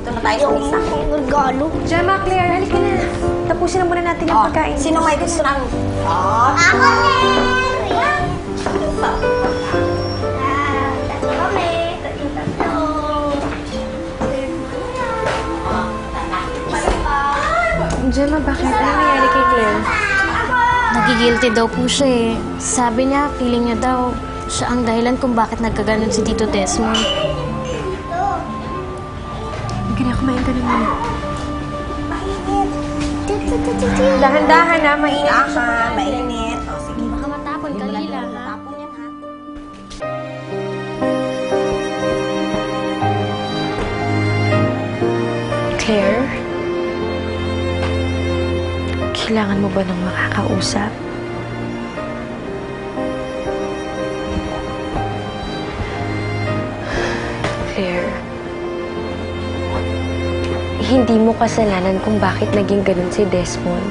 Dito na tayo sa mesa. Regalo. Gemma, Claire, halika na. Tapusin na muna natin ang pagkain. Sino may gusto ng... Ako, Claire! Tatlo kami. Tatlo. Gemma, bakit? Ano nangyari kay Claire? Nagigilty daw po siya eh. Sabi niya, feeling niya daw, siya ang dahilan kung bakit nagkaganon si Tito Desmond. Hindi na kumain ka naman. Dahan-dahan na, mainit siya. Mainit. O, sige. Baka matapon, kalila ha. Matapon yan, ha? Claire? Kailangan mo ba ng makakausap? Claire, hindi mo kasalanan kung bakit naging ganun si Desmond.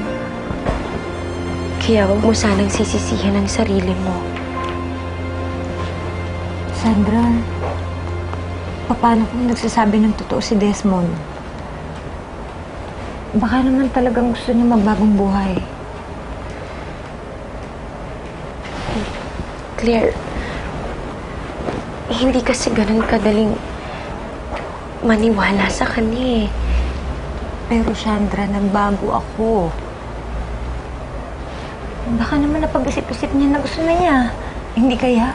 Kaya huwag mo sanang sisisihan ang sarili mo. Sandra, paano kung nagsasabi ng totoo si Desmond? Baka naman talagang gusto niya magbagong buhay. Claire, hindi kasi ganun kadaling maniwala sa kanya eh. Pero Sandra, nagbago ako. Baka naman napag-isip-isip niya na gusto na niya. Hindi kaya?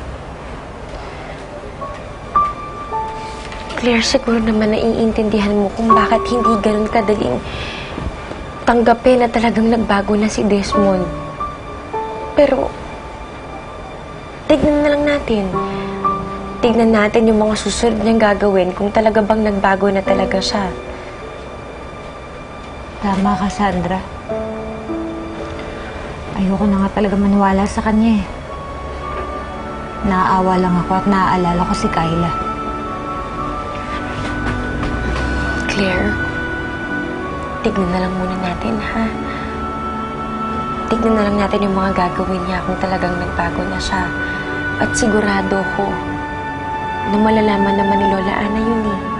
Claire, siguro naman naiintindihan mo kung bakit hindi ganun kadaling tanggapin na talagang nagbago na si Desmond. Pero, tignan na lang natin. Tignan natin yung mga susunod niyang gagawin kung talaga bang nagbago na talaga siya. Tama ka, Sandra. Ayoko na nga talaga maniwala sa kanya eh. Naaawa lang ako at naaalala ko si Kyla. Claire, tignan na lang muna natin, ha? Tignan na lang natin yung mga gagawin niya kung talagang nagbago na siya. At sigurado ko na malalaman naman ni Lola Ana yun eh.